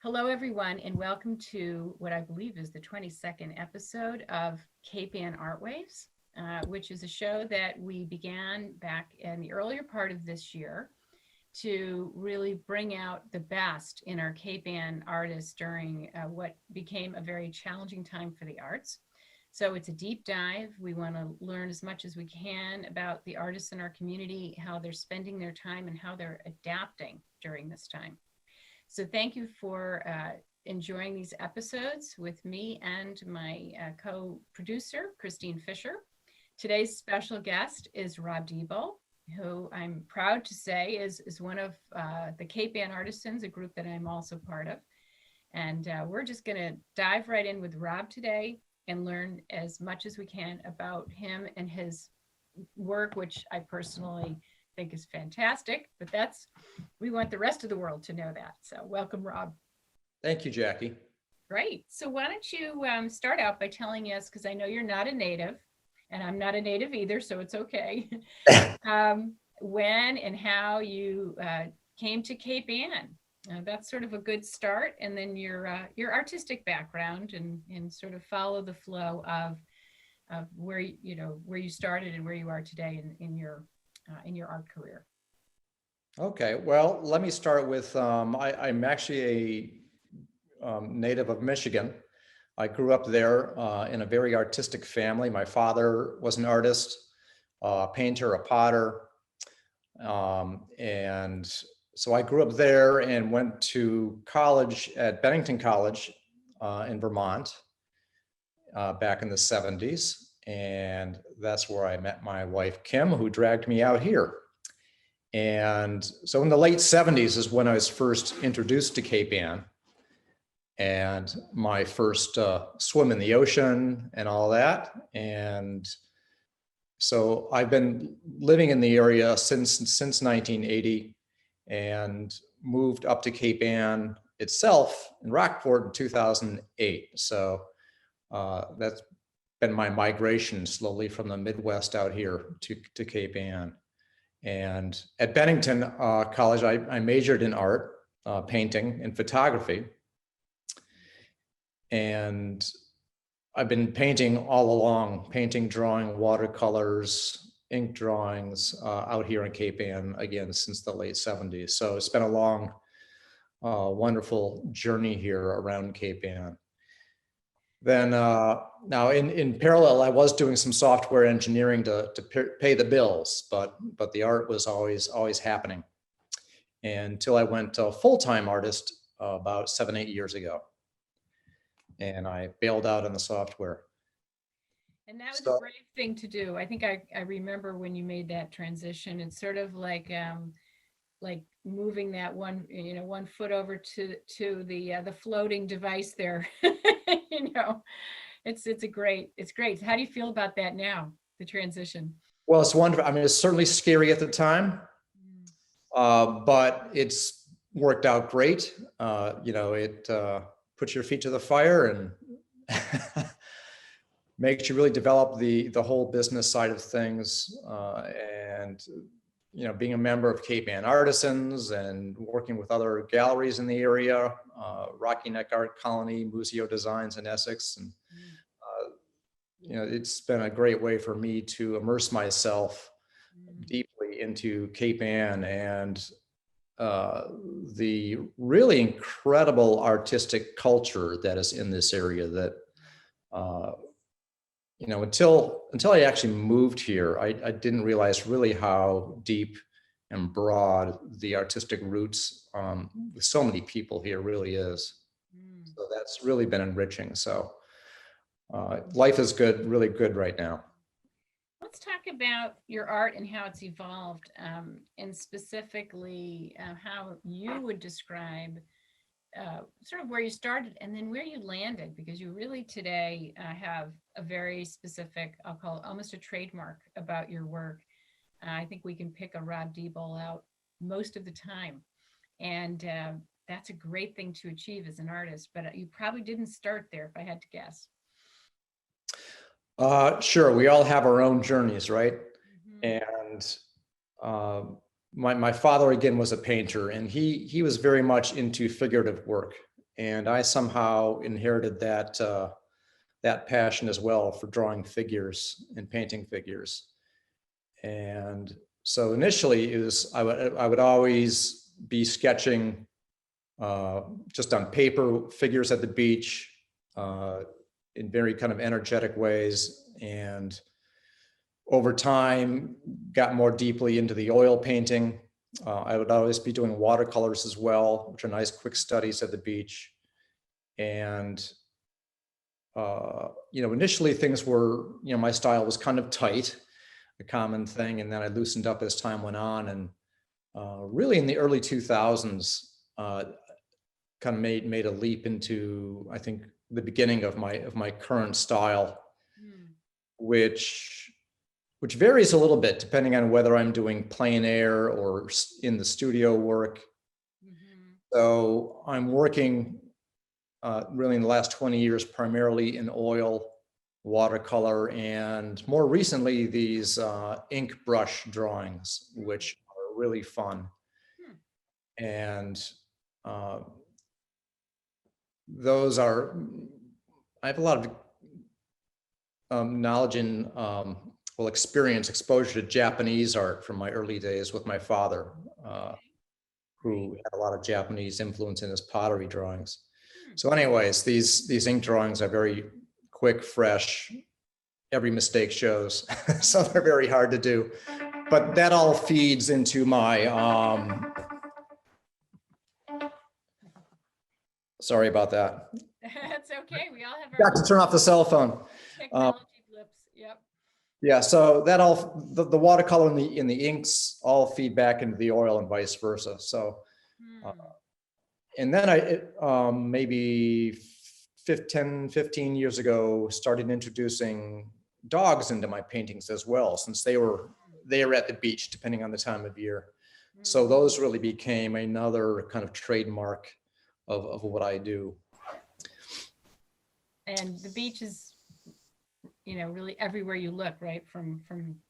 Hello, everyone, and welcome to what I believe is the 22nd episode of Cape Ann ARTWaves, which is a show that we began back in the earlier part of this year to really bring out the best in our Cape Ann artists during what became a very challenging time for the arts. So it's a deep dive. We want to learn as much as we can about the artists in our community, how they're spending their time and how they're adapting during this time. So thank you for enjoying these episodes with me and my co-producer, Christine Fisher. Today's special guest is Rob Diebboll, who I'm proud to say is one of the Cape Ann Artisans, a group that I'm also part of. And we're just going to dive right in with Rob today and learn as much as we can about him and his work, which I personally think is fantastic, but we want the rest of the world to know that. So welcome, Rob. Thank you, Jackie. Great. So why don't you start out by telling us, because I know you're not a native, and I'm not a native either, so it's okay, when and how you came to Cape Ann. That's sort of a good start, and then your artistic background and sort of follow the flow of where you started and where you are today in your art career. Okay, well, let me start with, I'm actually a native of Michigan. I grew up there in a very artistic family. My father was an artist, a painter, a potter. And so I grew up there and went to college at Bennington College in Vermont back in the 70s. And that's where I met my wife, Kim, who dragged me out here. And so in the late 70s is when I was first introduced to Cape Ann and my first swim in the ocean and all that. And so I've been living in the area since 1980 and moved up to Cape Ann itself in Rockport in 2008. So that's been my migration slowly from the Midwest out here to Cape Ann. And at Bennington College, I majored in art, painting and photography. And I've been painting all along, painting, drawing, watercolors, ink drawings out here in Cape Ann, again, since the late 70s. So it's been a long, wonderful journey here around Cape Ann. Then now in parallel, I was doing some software engineering to pay the bills, but the art was always happening until I went a full-time artist about 7-8 years ago. And I bailed out on the software. And that was a brave thing to do. I think I remember when you made that transition. It's sort of like moving that one foot over to the floating device there. It's great. How do you feel about that now, the transition? Well, it's wonderful. I mean, it's certainly scary at the time, but it's worked out great. It puts your feet to the fire and makes you really develop the whole business side of things. And being a member of Cape Ann Artisans and working with other galleries in the area, Rocky Neck Art Colony, Museo Designs in Essex. And, it's been a great way for me to immerse myself deeply into Cape Ann and the really incredible artistic culture that is in this area that, until I actually moved here, I didn't realize really how deep and broad the artistic roots with so many people here really is. So that's really been enriching. So life is good, really good right now. Let's talk about your art and how it's evolved, and specifically how you would describe sort of where you started and then where you landed, because you really today have a very specific, I'll call it almost a trademark about your work. I think we can pick a Rob Diebboll out most of the time. And that's a great thing to achieve as an artist, but you probably didn't start there, if I had to guess. Sure, we all have our own journeys, right? And my father, again, was a painter, and he was very much into figurative work. And I somehow inherited that passion as well for drawing figures and painting figures. And so initially it was, I would always be sketching just on paper figures at the beach in very kind of energetic ways. And over time, got more deeply into the oil painting. I would always be doing watercolors as well, which are nice quick studies at the beach. And initially things were, my style was kind of tight, a common thing, and then I loosened up as time went on. And really in the early 2000s, kind of made a leap into, I think, the beginning of my current style, which varies a little bit depending on whether I'm doing plein air or in the studio work. So I'm working really in the last 20 years, primarily in oil, watercolor, and more recently, these ink brush drawings, which are really fun. And those are, I have a lot of knowledge in, exposure to Japanese art from my early days with my father, who had a lot of Japanese influence in his pottery drawings. So anyways, these ink drawings are very quick, fresh. Every mistake shows. So they're very hard to do. But that all feeds into my, sorry about that. That's okay. We all have our Got to turn off the cell phone. technology blips. Yep. Yeah, so that all, the watercolor and the inks all feed back into the oil and vice versa. So, and then I, maybe 15 years ago, started introducing dogs into my paintings as well, since they were at the beach, depending on the time of year. So those really became another kind of trademark of what I do. And the beach is, really everywhere you look, right? From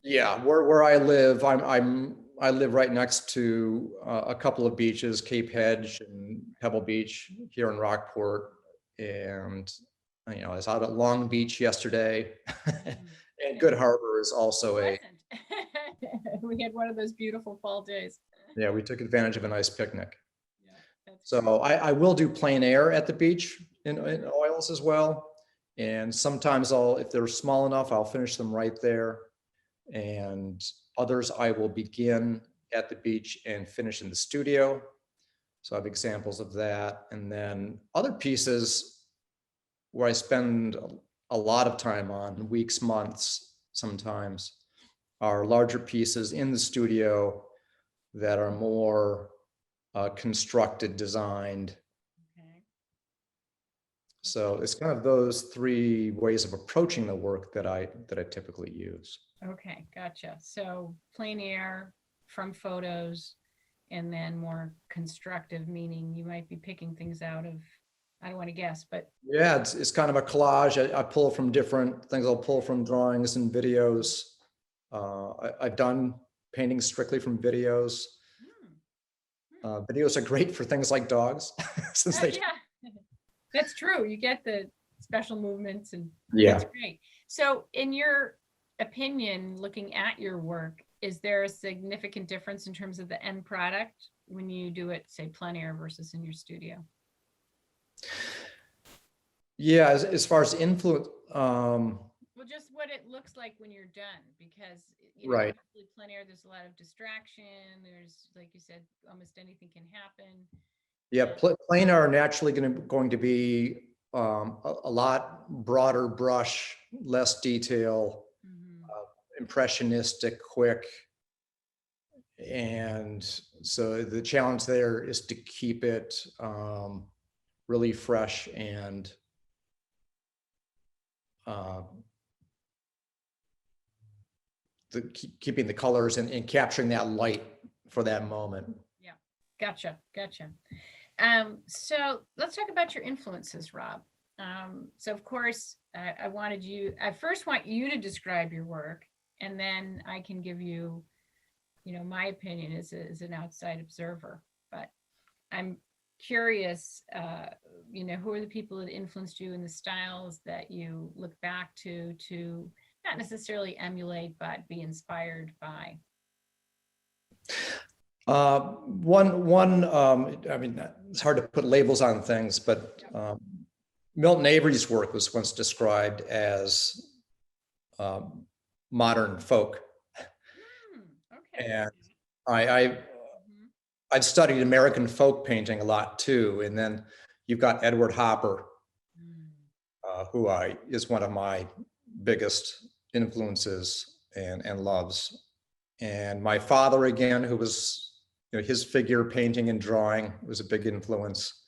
Yeah, where I live, I live right next to a couple of beaches, Cape Hedge and Pebble Beach here in Rockport, and I was out at Long Beach yesterday, and Good Harbor is also we had one of those beautiful fall days. Yeah, we took advantage of a nice picnic. Yeah, So I will do plein air at the beach in oils as well. And sometimes if they're small enough, I'll finish them right there. And others I will begin at the beach and finish in the studio. So I have examples of that. And then other pieces where I spend a lot of time on, weeks, months, sometimes, are larger pieces in the studio that are more constructed, designed. Okay. So it's kind of those three ways of approaching the work that I typically use. Okay, gotcha. So plein air from photos, and then more constructive, meaning you might be picking things out of, I don't want to guess, but yeah, it's kind of a collage. I pull from different things. I'll pull from drawings and videos. I've done paintings strictly from videos. Videos are great for things like dogs, since they. Yeah, that's true. You get the special movements, and Yeah, that's great. So, in your opinion, looking at your work, is there a significant difference in terms of the end product when you do it, say, plein air versus in your studio? yeah. As far as influence, Well, just what it looks like when you're done, because right. obviously plein air, there's a lot of distraction. There's, like you said, almost anything can happen. Yeah, plein are naturally going to be a lot broader brush, less detail, impressionistic, quick. And so the challenge there is to keep it really fresh and keeping the colors and capturing that light for that moment. Yeah, gotcha. So let's talk about your influences, Rob. So of course, I first want you to describe your work, and then I can give you, my opinion as an outside observer. But I'm curious, who are the people that influenced you and the styles that you look back to not necessarily emulate, but be inspired by? I mean, it's hard to put labels on things, but Milton Avery's work was once described as modern folk. Okay. And Mhm. I've studied American folk painting a lot too. And then you've got Edward Hopper, Mm. who is one of my biggest influences and loves. And my father, again, who was, his figure painting and drawing was a big influence.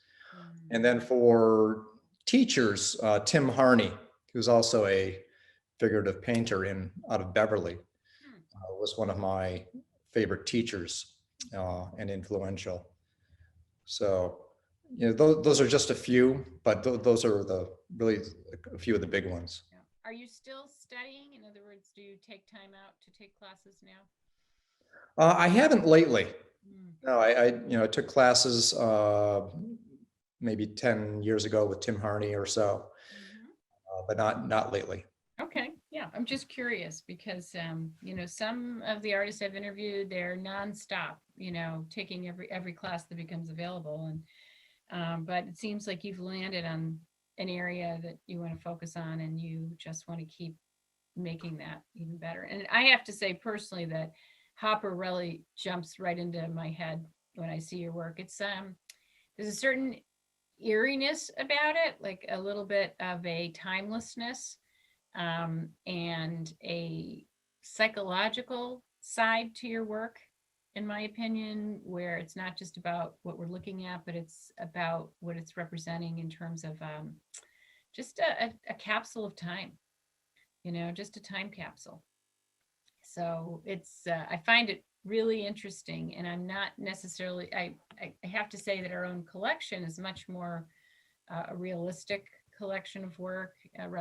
And then for teachers, Tim Harney, who's also a figurative painter out of Beverly, was one of my favorite teachers and influential. So, those are just a few, but those are really a few of the big ones. Yeah. Are you still studying? In other words, do you take time out to take classes now? I haven't lately. Mm. No, I took classes maybe 10 years ago with Tim Harney or so, but not lately. Okay, yeah, I'm just curious because some of the artists I've interviewed, they're nonstop, taking every class that becomes available, and but it seems like you've landed on an area that you want to focus on, and you just want to keep making that even better. And I have to say personally that Hopper really jumps right into my head when I see your work. It's there's a certain eeriness about it, like a little bit of a timelessness, and a psychological side to your work, in my opinion, where it's not just about what we're looking at, but it's about what it's representing in terms of just a capsule of time, just a time capsule. So it's I find it really interesting, and I'm not necessarily I have to say that our own collection is much more a realistic collection of work,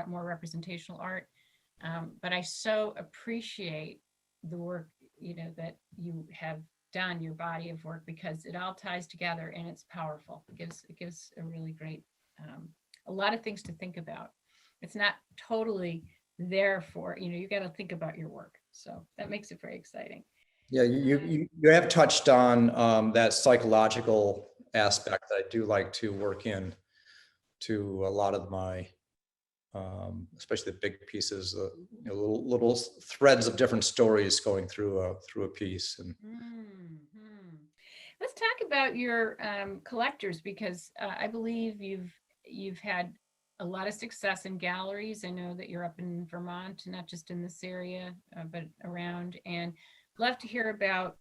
more representational art. But I so appreciate the work, that you have done, your body of work, because it all ties together and it's powerful. It gives a really great, a lot of things to think about. It's not totally there for, you got to think about your work. So that makes it very exciting. Yeah, you have touched on that psychological aspect that I do like to work in to a lot of my, especially the big pieces, little threads of different stories going through a piece. And let's talk about your collectors, because I believe you've had a lot of success in galleries. I know that you're up in Vermont, not just in this area, but around. And love to hear about,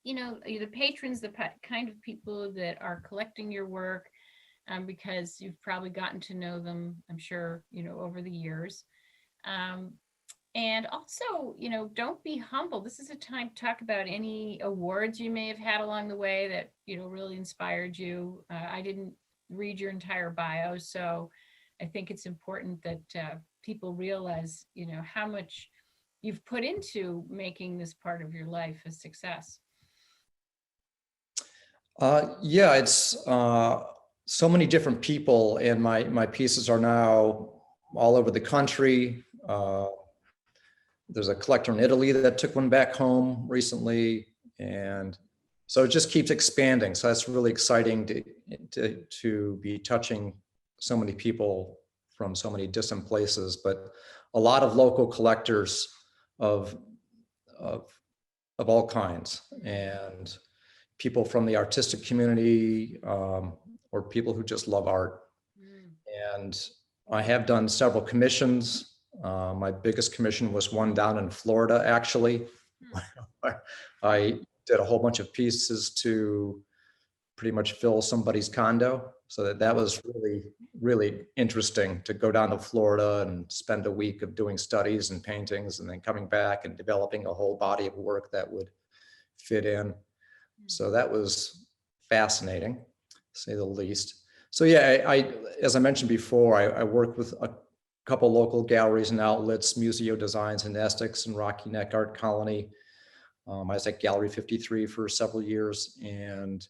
the patrons, the kind of people that are collecting your work, because you've probably gotten to know them, I'm sure, over the years. And also, don't be humble. This is a time to talk about any awards you may have had along the way that, really inspired you. I didn't read your entire bio, so I think it's important that people realize, how much you've put into making this part of your life a success. Yeah, it's so many different people, and my pieces are now all over the country. There's a collector in Italy that took one back home recently, and so it just keeps expanding. So that's really exciting to be touching so many people from so many distant places, but a lot of local collectors of all kinds, and people from the artistic community, or people who just love art. And I have done several commissions. My biggest commission was one down in Florida, actually. I did a whole bunch of pieces to pretty much fill somebody's condo. So that was really, really interesting to go down to Florida and spend a week of doing studies and paintings, and then coming back and developing a whole body of work that would fit in. So that was fascinating, to say the least. So yeah, as I mentioned before, I work with a couple local galleries and outlets, Museo Designs and Essex and Rocky Neck Art Colony. I was at Gallery 53 for several years, and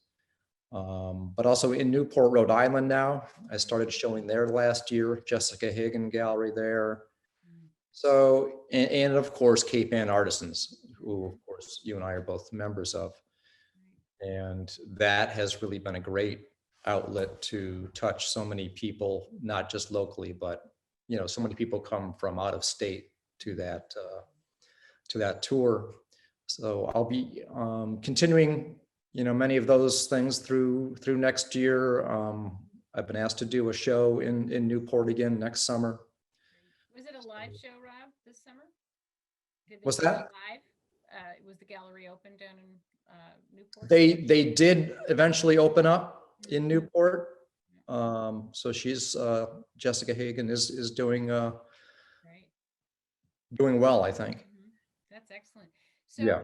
but also in Newport, Rhode Island now. I started showing there last year, Jessica Hagan Gallery there. So, and of course, Cape Ann Artisans, who of course you and I are both members of. And that has really been a great outlet to touch so many people, not just locally, but, you know, so many people come from out of state to that tour. So I'll be continuing, you know, many of those things through next year. I've been asked to do a show in Newport again next summer. Was it a live show, Rob, this summer? What's that? Live? Was the gallery open down in Newport? They did eventually open up in Newport. So she's Jessica Hagan is doing doing well, I think. That's excellent. So Yeah.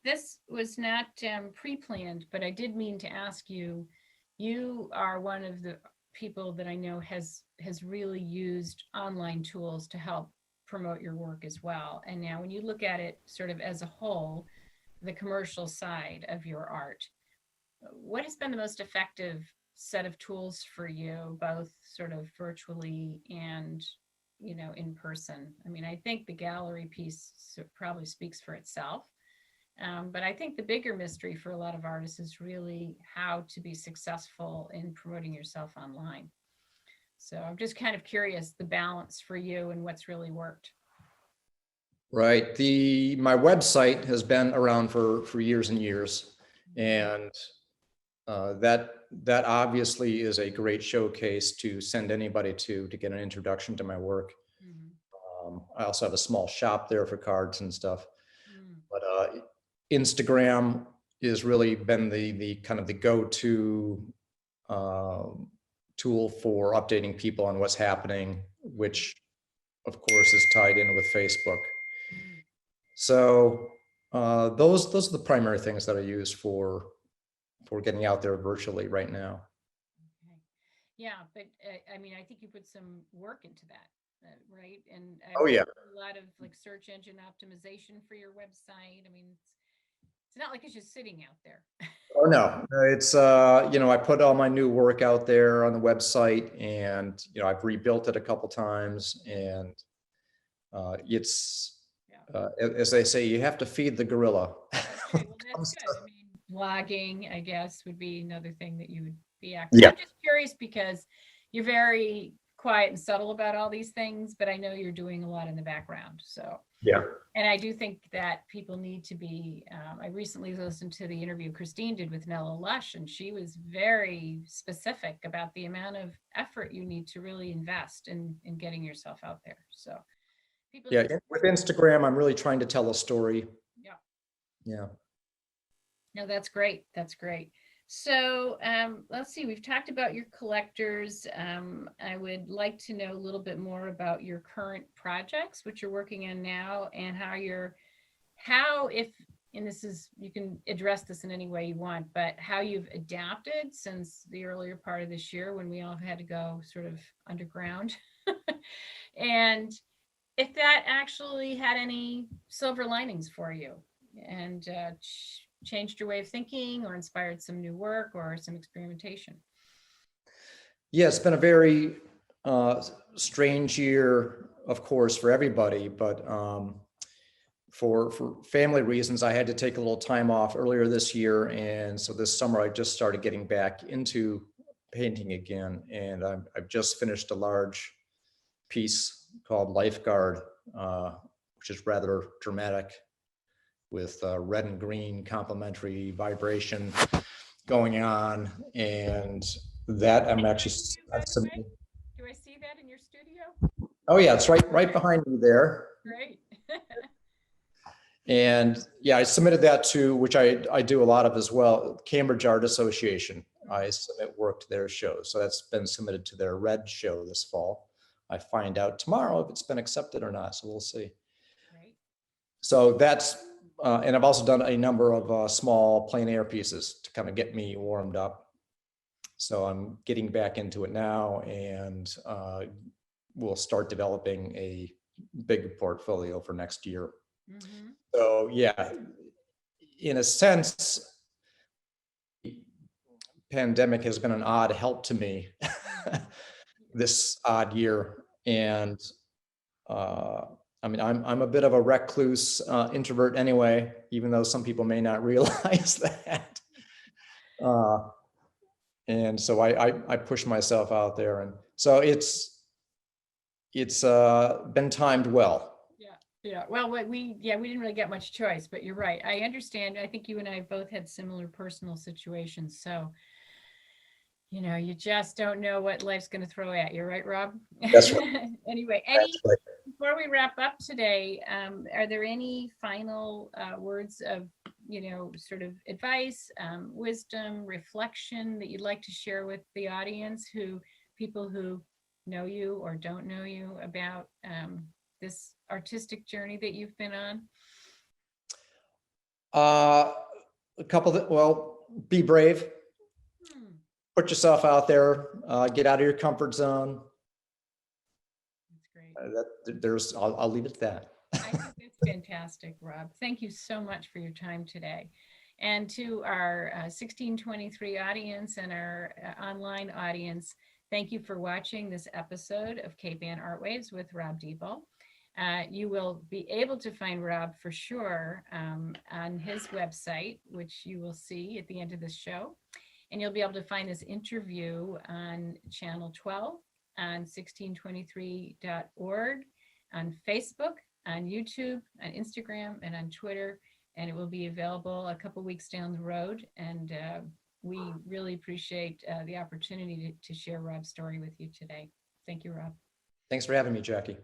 This was not pre-planned, but I did mean to ask you. You are one of the people that I know has really used online tools to help promote your work as well. And now when you look at it sort of as a whole, the commercial side of your art, what has been the most effective set of tools for you, both sort of virtually and, you know, in person? I mean, I think the gallery piece probably speaks for itself. But I think the bigger mystery for a lot of artists is really how to be successful in promoting yourself online. So I'm just kind of curious the balance for you and what's really worked. Right. My website has been around for years and years, and that obviously is a great showcase to send anybody to get an introduction to my work. I also have a small shop there for cards and stuff, but Instagram has really been the kind of the go-to tool for updating people on what's happening, which of course is tied in with Facebook. So those are the primary things that I use for getting out there virtually right now. Okay. Yeah, but I mean, I think you put some work into that, right? And Oh yeah, a lot of like search engine optimization for your website. I mean, it's not like it's just sitting out there. oh no, it's you know, I put all my new work out there on the website, and you know, I've rebuilt it a couple times, and it's as they say, you have to feed the gorilla. Okay, well, that's good. I mean, blogging, I guess, would be another thing that you would be active. Yeah. I'm just curious because you're very quiet and subtle about all these things, but I know you're doing a lot in the background. So yeah. And I do think that people need to be, I recently listened to the interview Christine did with Nella Lush, and she was very specific about the amount of effort you need to really invest in getting yourself out there. So people with Instagram, I'm really trying to tell a story. Yeah. No, that's great. That's great. So let's see, we've talked about your collectors. I would like to know a little bit more about your current projects, which you're working on now, and and this is, you can address this in any way you want, but how you've adapted since the earlier part of this year when we all had to go sort of underground. And if that actually had any silver linings for you and changed your way of thinking or inspired some new work or some experimentation. Yeah, it's been a very strange year, of course, for everybody, but for family reasons, I had to take a little time off earlier this year. And so this summer, I just started getting back into painting again. And I've just finished a large piece called Lifeguard, which is rather dramatic, with red and green complementary vibration going on. And that I'm actually, do I see that in your studio? Oh yeah, it's right behind me there. Great. And yeah, I submitted that to, which I do a lot of as well, Cambridge Art Association. I submit work to their show. So that's been submitted to their Red show this fall. I find out tomorrow if it's been accepted or not. So we'll see. Right. So that's, and I've also done a number of small plein air pieces to kind of get me warmed up. So I'm getting back into it now, and we'll start developing a big portfolio for next year. Mm-hmm. So yeah, in a sense, pandemic has been an odd help to me this odd year. And I mean, I'm a bit of a recluse introvert anyway, even though some people may not realize that. And so I push myself out there, and so it's been timed well. Yeah. Well, we didn't really get much choice, but you're right. I understand. I think you and I both had similar personal situations. So, you just don't know what life's going to throw at you, right, Rob? That's right. Anyway, That's right. before we wrap up today, are there any final words of, sort of advice, wisdom, reflection that you'd like to share with the audience, people who know you or don't know you, about this artistic journey that you've been on? A couple that, well, be brave, put yourself out there, get out of your comfort zone. That's great. I'll leave it at that. I think that's fantastic, Rob. Thank you so much for your time today. And to our 1623 audience and our online audience, thank you for watching this episode of Cape Ann ARTWaves with Rob Diebboll. You will be able to find Rob for sure on his website, which you will see at the end of this show. And you'll be able to find this interview on channel 12, on 1623.org, on Facebook, on YouTube, on Instagram, and on Twitter. And it will be available a couple weeks down the road. And we really appreciate the opportunity to share Rob's story with you today. Thank you, Rob. Thanks for having me, Jackie.